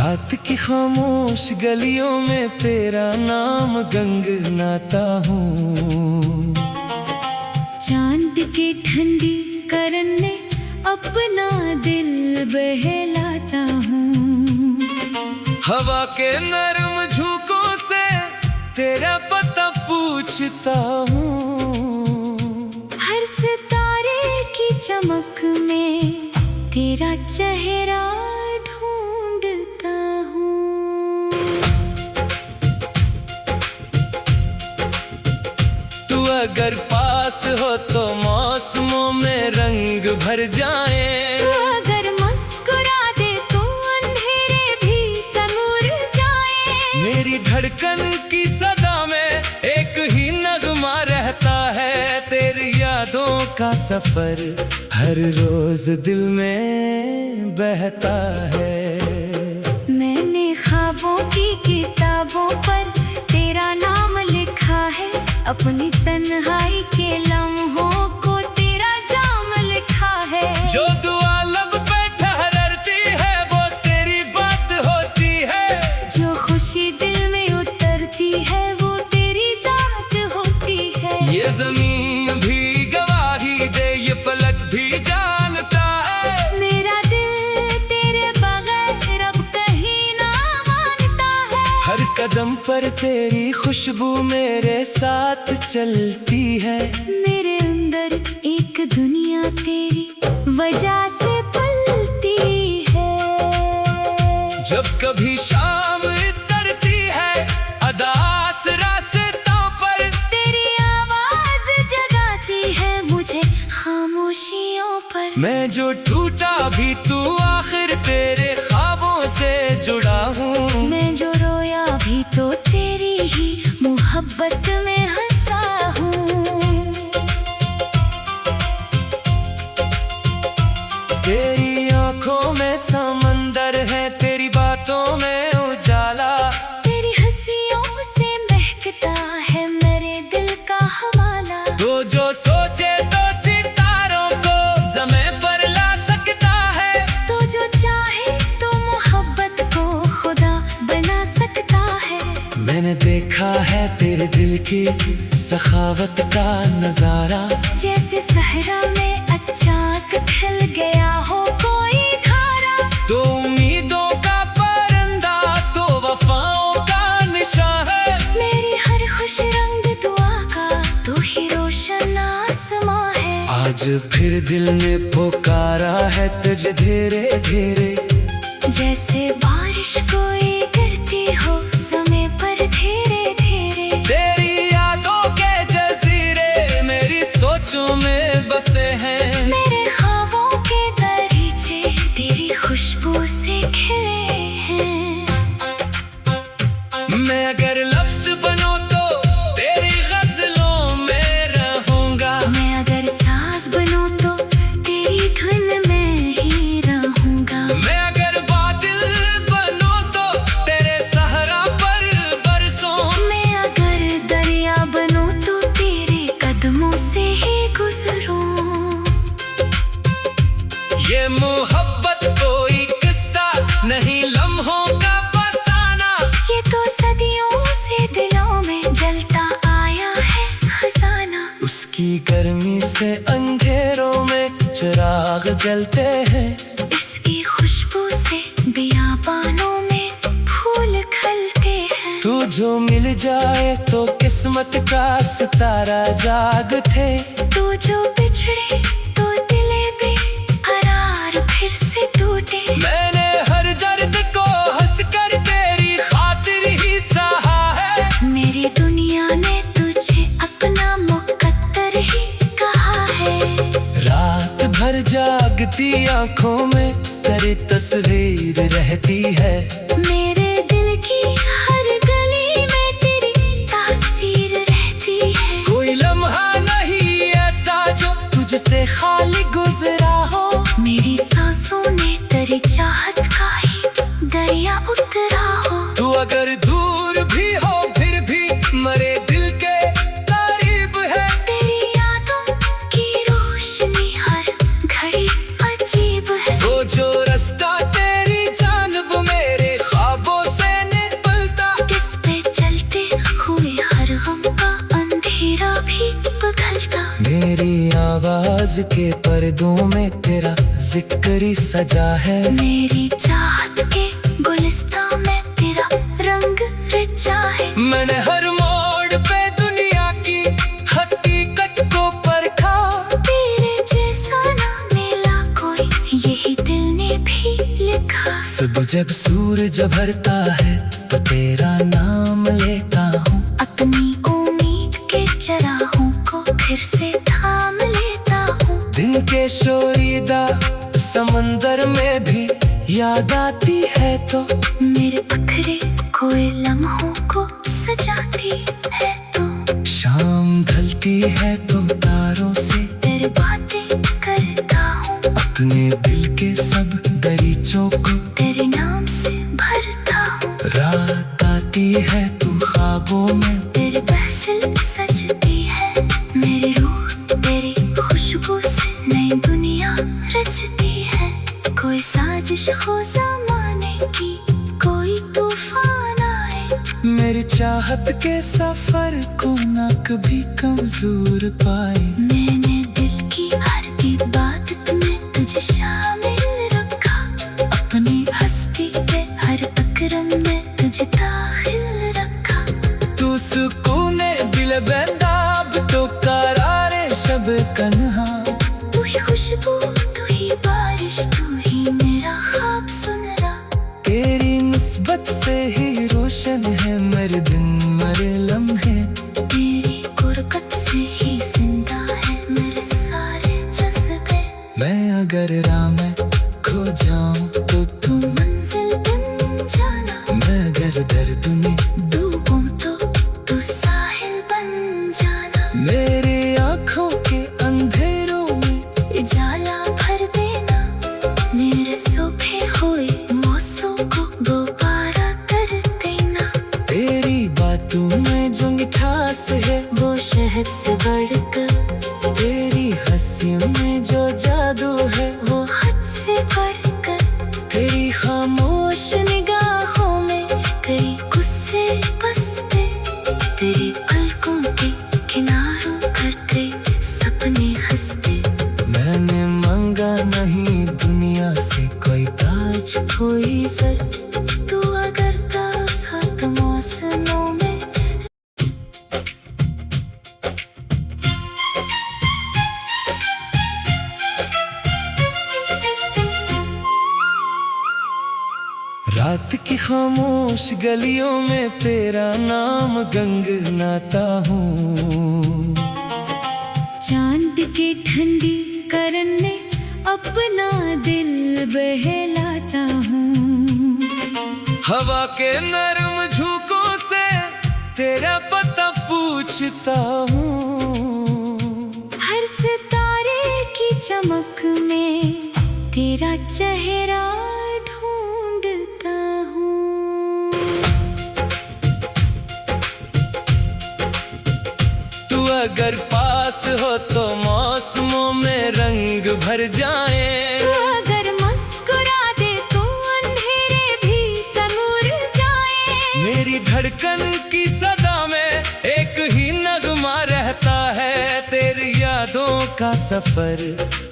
रात की खामोश गलियों में तेरा नाम गंगनाता हूँ। चांद के ठंडी करन ने अपना दिल बहलाता हूँ। हवा के नरम झोंकों से तेरा पता पूछता हूँ। हर सितारे की चमक में तेरा चेहरा ढूंढता हूँ। तू अगर पास हो तो मौसमों में रंग भर जाए। तू अगर मुस्कुरा दे तो अंधेरे भी समूर जाए। मेरी धड़कन की सदा में एक ही नगमा रहता है। तेरी यादों का सफर हर रोज दिल में बहता है। मैंने ख्वाबों की किताबों पर तेरा नाम लिखा है। अपनी तन्हाई के लम्हों को तेरा जाम लिखा है। जो दुआ लब पे ठहरती है वो तेरी बात होती है। जो खुशी दिल में उतरती है वो तेरी जात होती है। ये ज़मीन भी गवाही दे, ये फलक भी जानता है। मेरा दिल तेरे बगैर अब कहीं ना मानता है। हर कदम पर तेरी खुशबू मेरे साथ चलती है। मेरे अंदर एक दुनिया तेरी वजह से पलती है। जब कभी शाम उतरती है अदास रास्तों पर, तेरी आवाज जगाती है मुझे खामोशियों पर। मैं जो टूटा भी तू आखिर तेरे ख्वाबों से जुड़ा हूँ। मैं जो रोया भी तो तेरी ही मोहब्बत में हंसा हूँ। तेरी आंखों में समंदर है, तेरी बातों में उजाला। तेरी हंसियों से महकता है मेरे दिल का हवाला। तो जो सोचे तो सितारों को ज़मीं पर ला सकता है। तो जो चाहे तो मोहब्बत को खुदा बना सकता है। मैंने देखा है तेरे दिल की सखावत का नजारा। जैसे सहरा में अचानक खिल गया हो कोई धारा। तो उम्मीदों का परिंदा तो वफाओं का निशान है। मेरी हर खुश रंग दुआ का तो ही रोशन आसमां है। आज फिर दिल ने पुकारा है तुझे धीरे धीरे। जैसे बारिश कोई गिरती हो ज़मीं पर धीरे धीरे। तेरी यादों के जजीरे मेरी सोचों में बसे हैं। मेरे ख्वाबों के दरीचे तेरी खुशबू से खिले हैं। मैं अगर लफ्ज बनूं तो तेरी गजलों में रहूंगा। मैं अगर साज बनूं तो तेरी धुन में ही रहूंगा। मैं अगर बादल बनूं तो तेरे सहरा पर बरसों। मैं अगर दरिया बनूं तो तेरे कदमों से ही गुजरूं। ये मोहब्बत कोई किस्सा नहीं, लम्हों का फसाना। ये तो सदियों से दिलों में जलता आया है खजाना। उसकी गर्मी से अंधेरों में चिराग जलते हैं। इसकी खुशबू से बियाबानों में फूल खिलते हैं। तू जो मिल जाए तो किस्मत का सितारा जागते। तू जो बिछड़े तो दिले भी करार फिर से टूटे। मैंने हर दर्द को हंसकर तेरी खातिर ही सहा है। मेरी दुनिया ने तुझे अपना मुकद्दर ही कहा है। रात भर जागती आंखों में तेरी तस्वीर रहती है। मेरे दिल की हर गली में तेरी तासीर रहती है। कोई लम्हा नहीं ऐसा जो तुझसे खाली गुजरा हो। मेरी सांसों ने तेरी चाहत का ही दरिया उतरा हो। तू अगर दूर भी हो फिर भी मरे दिल के करीब है। तेरी यादों की रोशनी हर घड़ी अजीब है। वो जो रास्ता तेरी जानब मेरे ख्वाब आवाज के पर्दों में तेरा जिक्र ही सजा है। मेरी चाहत के गुलिस्तां में तेरा रंग रचा है। मैंने हर मोड़ पे दुनिया की हकीकत को परखा। तेरे जैसा ना मिला कोई, यही दिल ने भी लिखा। सुबह जब सूरज भरता है तो तेरा नाम लेता हूँ। अपनी उम्मीद के चराहों को फिर से थाम लेता हूँ। दिन के शोरीदा समंदर में भी याद आती है तो मेरे पखरे कोई लम्हों को सजाती है तो शाम ढलती है तो तारों से तेरे बातें करता हूँ। अपने दिल के सब दरीचों को तेरे नाम से भरता हूँ। रात आती है तू ख्वाबों में तेरे महफिल सजती है। मेरी रूह तेरी खुशबू से नई दुनिया रचती है। कोई साजिश हो ज़माने की, कोई तूफान आए। मेरी चाहत के सफर को ना कभी कमजोर पाए। मैंने दिल की हर इबादत में तुझे शामिल रखा। अपनी हस्ती के हर अकरम में तुझे दाखिल रखा। तू सुकूने दिल बेदाब तो करारे शब कन्हा। तू ही खुशबू, तू ही बारिश, तू ही मेरा ख्वाब सुनरा। तेरी निस्बत से ही रोशन है मेरे दिन मेरे लम्हे। तेरी गुर्बत से ही जिंदा है मेरे सारे जज्बे। मैं अगर राह में खो जाऊं तो तू मंजिल बन जाना। मैं अगर दर्द में डूबूं तो तू साहिल बन जाना। मेरी आँखों के अंधेरों में उजाला भर देना। मेरे सूखे हुए मौसम को दोबारा कर देना। तेरी बातों में जो मिठास है वो शहद से बढ़कर, तेरी हंसियों में जो जादू है वो हद से बढ़कर। तेरी खामोश निगाहों में कई गुस्से बसते। तेरी पलकों के किनारों पर कई सपने हंसते। मैंने मांगा नहीं दुनिया से कोई ताज कोई सर। तू अगर सात मौसमों में रात की खामोश गलियों में तेरा नाम गंगनाता हूँ। चांद के ठंडी करन में अपना दिल बहलाता हूँ। हवा के नरम झोंकों से तेरा पता पूछता हूँ। हर सितारे की चमक में तेरा चेहरा ढूंढता हूँ। तू अगर पास हो तो मौसमों में रंग भर जाए। तू अगर मुस्कुरा दे तो अंधेरे भी समूर जाए। मेरी धड़कन की सदा में एक ही नगमा रहता है। तेरी यादों का सफर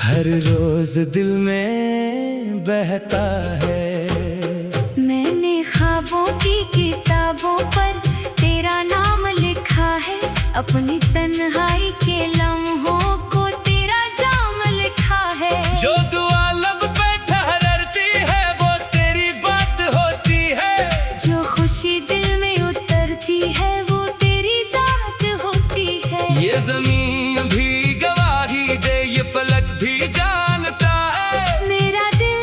हर रोज दिल में बहता है। मैंने ख्वाबों की किताबों पर तेरा नाम लिखा है। अपनी तन्हाई के लम्हों को तेरा जाम लिखा है। जो दुआ लब पे ठहरती है वो तेरी बात होती है। जो खुशी दिल में उतरती है वो तेरी जात होती है। ये जमीन भी गवाही दे, ये फलक भी जानता है। मेरा दिल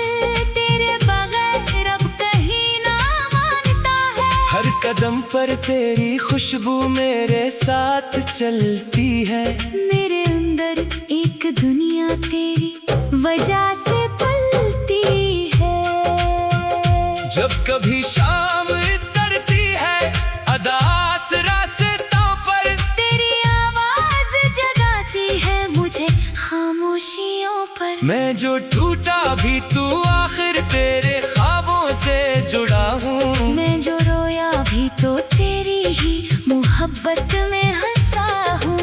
तेरे बगैर अब कहीं ना मानता है। हर कदम पर तेरी खुशबू मेरे साथ चलती है। मेरे अंदर एक दुनिया तेरी वजह से पलती है। जब कभी शाम उतरती है अदास रास्तों पर, तेरी आवाज जगाती है मुझे खामोशियों पर। मैं जो टूटा भी तू आखिर तेरे ख्वाबों से जुड़ा हूँ। मैं जो रोया भी तो तेरी ही मोहब्बत में हंसा हूँ।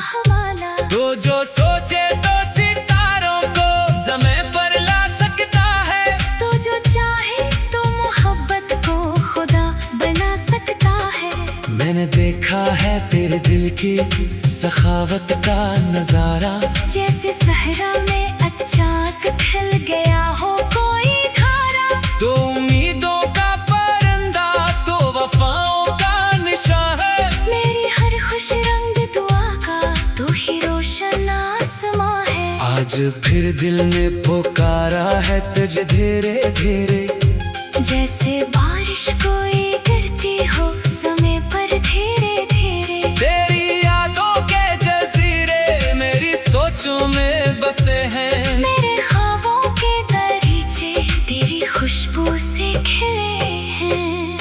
हवाला। तो जो सोचे तो सितारों को ज़मीं पर ला सकता है। तो जो चाहे तो मोहब्बत को खुदा बना सकता है। मैंने देखा है तेरे दिल की सखावत का नजारा, जैसे सहरा में अचानक खिल गया हो कोई धारा। तो उम्मीदों का परिंदा तो वफाओं का निशान है। मेरी हर खुश रंग दुआ का तू ही रोशन आसमां है। आज फिर दिल ने पुकारा है तुझे धीरे धीरे, जैसे बारिश कोई गिरती हो ज़मीं पर धीरे धीरे। तेरी यादों के जजीरे मेरी सोचों में बसे हैं। मेरे ख्वाबों के दरीचे तेरी खुशबू से खिले हैं।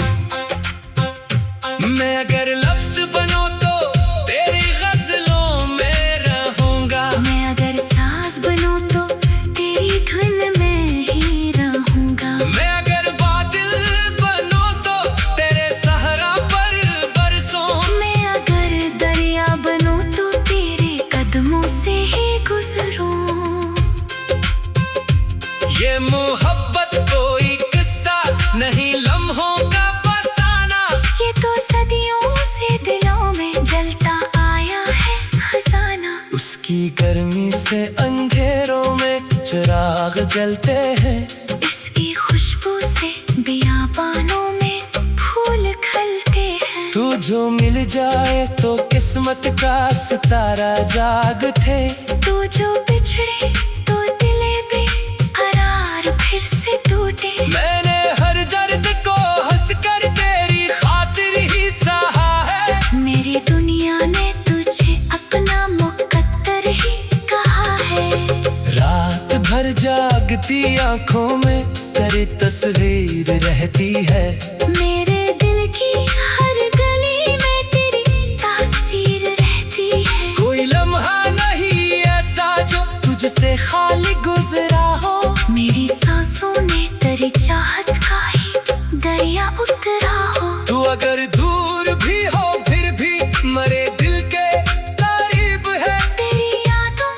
मैं अगर लफ्ज बनूं तो तेरी गजलों में रहूंगा। मैं अगर साज बनूं तो तेरी धुन में ही रहूंगा। मैं अगर बादल बनूं तो तेरे सहरा पर बरसों। मैं अगर दरिया बनूं तो तेरे कदमों से ही गुजरूं। ये मोहब्बत कोई किस्सा नहीं, लम्हों का फसाना। ये तो सदियों से दिलों में जलता आया है खजाना। उसकी गर्मी से अंधेरों में चिराग जलते हैं। इसकी खुशबू से बियाबानों में फूल खिलते हैं। तू जो मिल जाए तो किस्मत का सितारा जागते। तू जो बिछड़े तो दिले बेकरार फिर से टूटे। मैंने हर दर्द को हंसकर तेरी खातिर ही सहा है। मेरी दुनिया ने तुझे अपना मुकद्दर ही कहा है। रात भर जागती आंखों में तेरी तस्वीर रहती है। मेरे दिल की हर गली में तेरी तासीर रहती है। कोई लम्हा नहीं ऐसा जो तुझसे खाली गुजरा हो। मेरी सांसों ने तेरी चाहत का ही दरिया उतरा हो। तू अगर दूर भी हो फिर भी मरे दिल के करीब है। तेरी यादों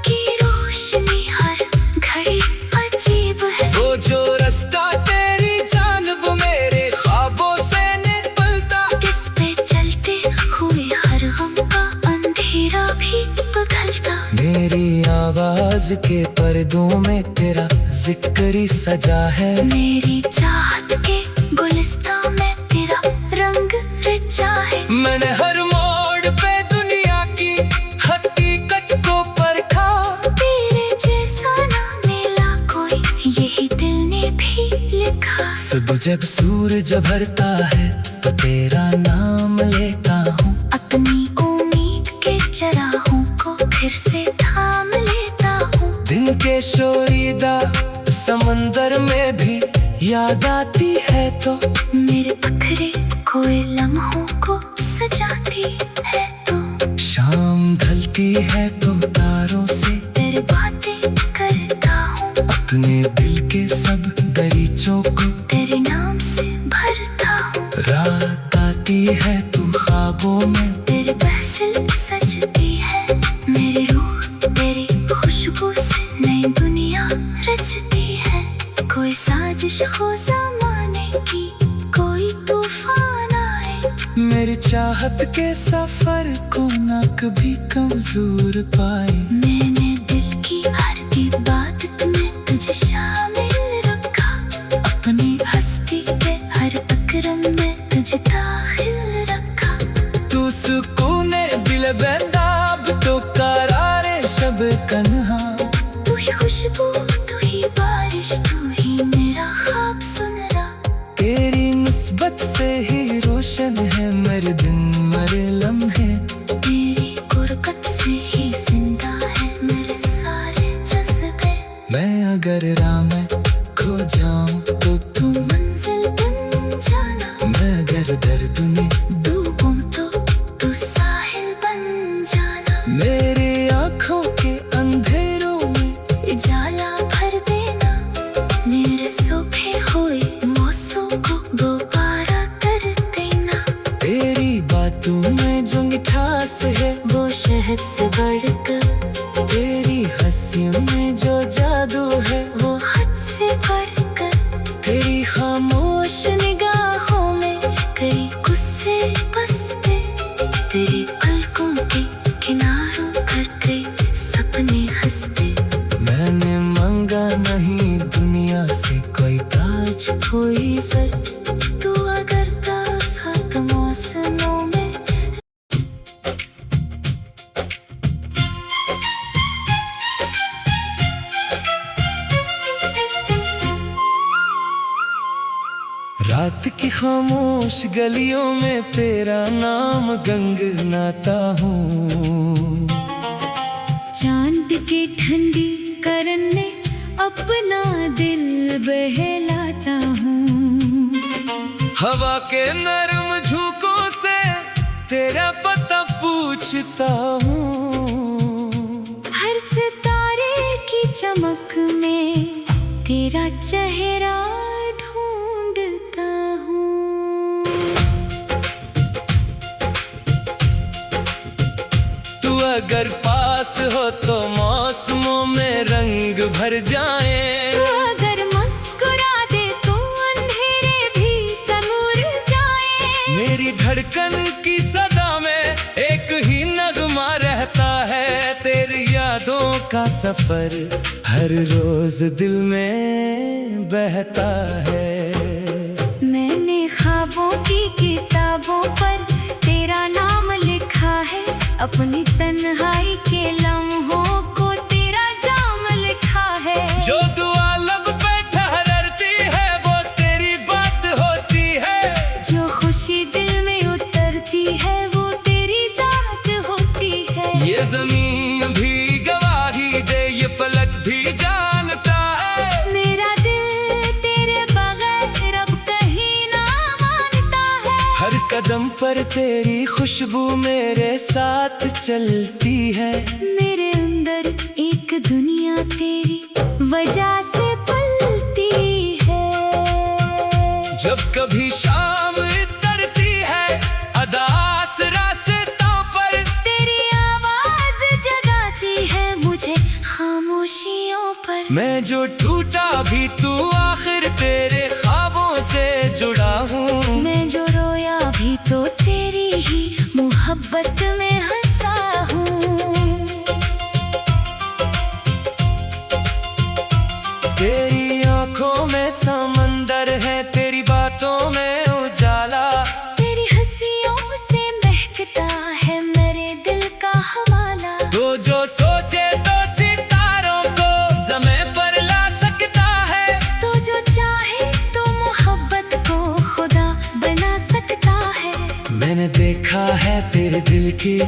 की रोशनी हर घड़ी अजीब है। वो जो रास्ता तेरी जानब मेरे ख्वाबों से निकलता। किस पे चलते हुए हर गम का अंधेरा भी पिघलता। मेरी आवाज के पर्दों में तेरा जिक्र सजा है। मेरी चाहत के गुलिस्तां में तेरा रंग रचा है। मैंने हर मोड़ पे दुनिया की हकीकत को परखा। तेरे जैसा ना मिला कोई यही दिल ने भी लिखा। सुबह जब सूरज भरता है तो तेरा नाम लेता हूँ। अपनी उम्मीद के चराहों को फिर से थाम लेता हूँ। दिन के शोरीदा समंदर में भी याद आती है तो मेरे पखरे कोई लम्हों को सजाती है। तो शाम ढलती है तो तारों से तेरे बातें करता हूँ। अपने दिल के सब दरीचों को तेरे नाम से भरता हूँ। रात आती है तू ख्वाबों में तेरे महफिल सजती है। मेरी रूह तेरी खुशबू से नई दुनिया रचती है। कोई साजिश हो ज़माने की, कोई तूफान आए। मेरी चाहत के सफर को ना कभी कमजोर पाए। मैंने दिल की हर इबादत में तुझे शामिल रखा। अपनी हस्ती के हर अकरम में तुझे दाखिल रखा। तू सुकूने दिल बेदाब तो करारे शब कन्हा। तू ही खुशबू तू ही बारिश तू ही मेरा ख्वाब सुनरा। तेरी निस्बत से ही रोशन है मेरे दिन मेरे लम्हे। तेरी गुर्बत से ही जिंदा है मेरे सारे जज्बे। मैं अगर राह में खो जाऊं तो तू मंजिल बन जाना। मैं अगर दर्द में डूबूं तो तू साहिल बन जाना। मेरी आँखों के अंधेरों में उजाला खास है वो शहद से बढ़कर, तेरी हंसियों में जो जादू है वो हद से बढ़कर, तेरी खामोश निगाहों में कई गुस्से बसते, तेरी पलकों के किनारों पर कई सपने हंसते। मैंने मांगा नहीं दुनिया से कोई ताज कोई सर, तू अगर था सात मौसमों में। रात की खामोश गलियों में तेरा नाम गंगनाता हूँ। चांद के ठंडी करन में अपना दिल बहलाता हूँ। हवा के नरम झोंकों से तेरा पता पूछता हूँ। हर सितारे की चमक में तेरा चेहरा ढूंढता हूँ। तू अगर पास हो तो मौसमों में रंग भर जाए, तू अगर मुस्कुरा दे तो अंधेरे भी समूर जाए। मेरी धड़कन की सदा में एक ही नगमा रहता है, तेरी यादों का सफर हर रोज दिल में बहता है। मैंने ख्वाबों की किताबों पर तेरा नाम लिखा है, अपनी तन्हाई के लम्हों को तेरा जाम लिखा है। जो दुआ लब पे ठहरती है वो तेरी बात होती है, जो खुशी दिल में उतरती है वो तेरी जात होती है। ये जमीन भी गवाही दे ये फलक भी जानता है, मेरा दिल तेरे बगैर अब कहीं ना मानता है। हर कदम पर तेरी खुशबू मेरे साथ चलती है। मेरे अंदर एक दुनिया तेरी वजह से पलती है। जब कभी शाम उतरती है अदास रास्तों पर, तेरी आवाज जगाती है मुझे खामोशियों पर। मैं जो टूटा भी तू आखिर तेरे ख्वाबों से जुड़ा हूँ। मैं जो रोया भी तो तेरी ही मोहब्बत में हंसा हूँ। तेरी आंखों में समंदर है, तेरी बातों में उजाला, तेरी हंसियों से महकता है मेरे दिल का हवाला। तो जो सोचे तो सितारों को ज़मीं पर ला सकता है, तो जो चाहे तो मोहब्बत को खुदा बना सकता है। मैंने देखा है तेरे दिल की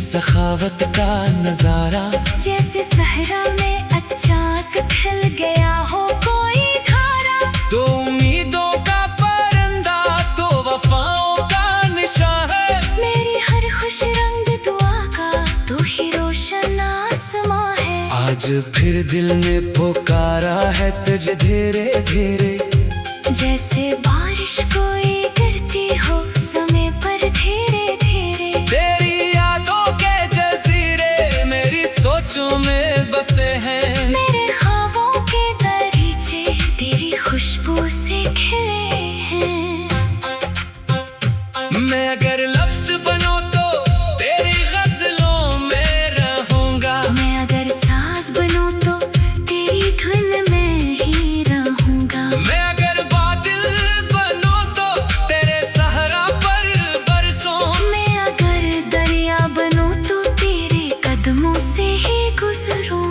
सखावत का नजारा, जैसे सहरा में अचानक खिल गया हो कोई धारा। तो उम्मीदों का परिंदा तो वफाओं का निशान है, मेरी हर खुश रंग दुआ का तू ही रोशन आसमां है। आज फिर दिल ने पुकारा है तुझे धीरे धीरे, जैसे बारिश कोई गिरती हो ज़मीं पर धीरे धीरे। तेरी यादों के जजीरे मेरी सोचों में बसे हैं। मेरे ख्वाबों के दरीचे तेरी खुशबू से खिले हैं। मैं अगर लफ्ज बनूं तो तेरी गजलों में रहूंगा, मैं अगर साज बनूं तो तेरी धुन में ही रहूंगा। मैं अगर बादल बनूं तो तेरे सहरा पर बरसूं, मैं अगर दरिया बनूं तो तेरे कदमों से ही गुजरूं।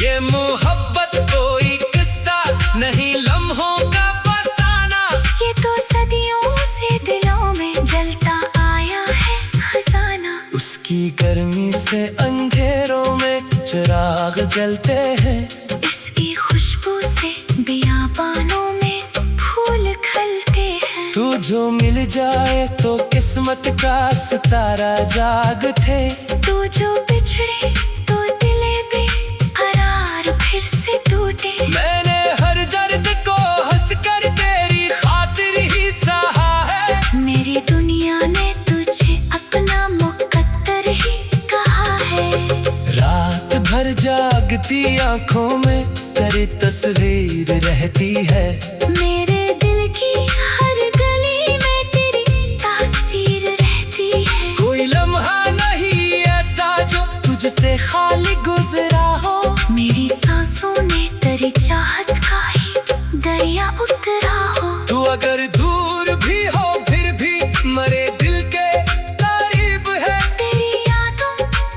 ये मोहब्बत कोई किस्सा नहीं लम्हों का फसाना, ये तो सदियों से दिलों में जलता आया है खजाना। उसकी गर्मी से अंधेरों में चिराग जलते हैं, इसकी खुशबू से बियाबानों में फूल खिलते हैं। तू जो मिल जाए तो किस्मत का सितारा जागते, तू जो बिछड़े तो दिले भी करार फिर से टूटे। मैंने हर दर्द को हंसकर तेरी खातिर ही सहा है, मेरी दुनिया ने तुझे चमकती आंखों में तेरी तस्वीर रहती है। मेरे दिल की हर गली में तेरी तासीर रहती है। कोई लम्हा नहीं ऐसा जो तुझसे खाली गुजरा हो। मेरी सांसों में तेरी चाहत का ही दरिया उतरा हो। तू अगर दूर भी हो फिर भी मरे दिल के करीब है। तेरी यादों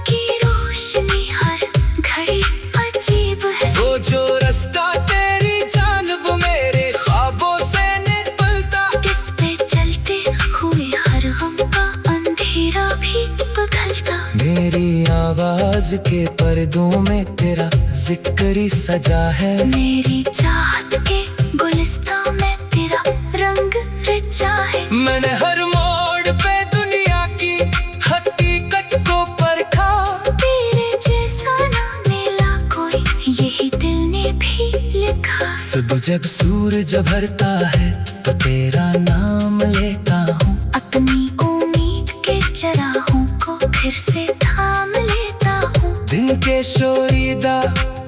की रोशनी हर घड़ी अजीब है। वो जो रास्ता तेरी जानब मेरे ख्वाबों से निकलता, किस पे चलते हुए हर गम का अंधेरा भी बदलता। मेरी आवाज के पर्दों में तेरा जिक्र सजा है। मेरी चाहत के गुलिस्तां में तेरा रंग रचा है। मैंने हर मोड़ पे दुनिया की हकीकत को परखा। तेरे जैसा ना मिला कोई, यही दिल ने भी लिखा। सुबह जब सूरज भरता है तो तेरा नाम लेता हूँ। अपनी उम्मीद के चराहों को फिर से थाम लेता हूँ। दिन के शोरीदा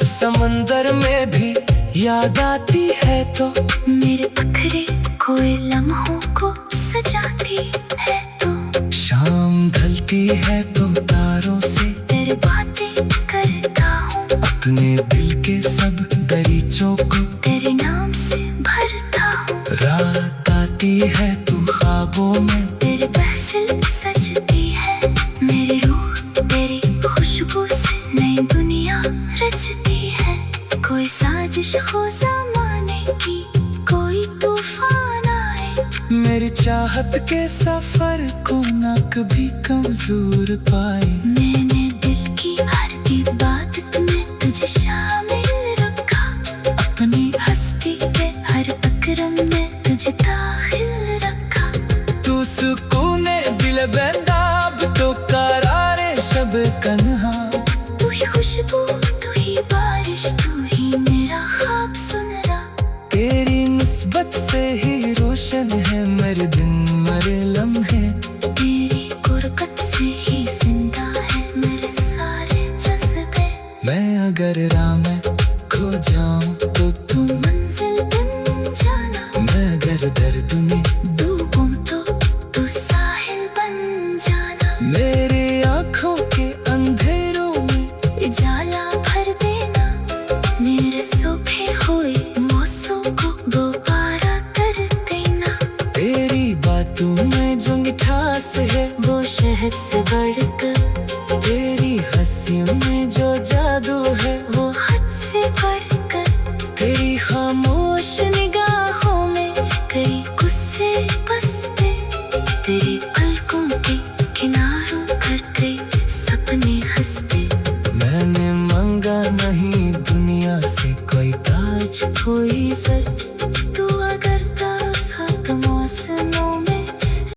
समंदर में भी याद आती है तो मेरे पखरे कोई लम्हों को सजाती है। तो शाम ढलती है तो तारों से तेरे बातें करता हूँ। अपने दिल के सब दरीचों को तेरे नाम से भरता हूँ। रात आती है तू ख्वाबों में तेरे महफिल सजती है। मेरी रूह तेरी खुशबू से नई दुनिया रचती है। कोई साजिश हो ज़माने की, कोई तूफान आए। मेरी चाहत के सफर को न कभी कमजोर पाए। मैंने दिल की हर इबादत में तुझे शामिल रखा। अपनी हस्ती के हर अकरम में तुझे दाखिल रखा। तू सुकूने दिल बेदाब तो करारे शब कन्हा। तू ही खुशबू, तू ही बारिश, तू ही मेरा ख्वाब सुनरा। तेरी निस्बत से ही रोशन है मेरे दिन मरे लम्हे। तेरी गुरबत से ही जिंदा है मेरे सारे जज्बे। मैं अगर राह में खो जाऊं तो तू मंजिल बन जाना। मैं अगर दर्द में डूबूं तो तू साहिल बन जाना। मेरी आँखों के अंधेरों में उजाला भर देना। मेरे सूखे हुए मौसम को दोबारा कर देना। तेरी बातों में जो मिठास है वो शहद से बढ़कर। तेरी हंसियों में जो जादू है वो हद से बढ़कर। तेरी खामोश निगाहों में कई गुस्से बसते। तेरी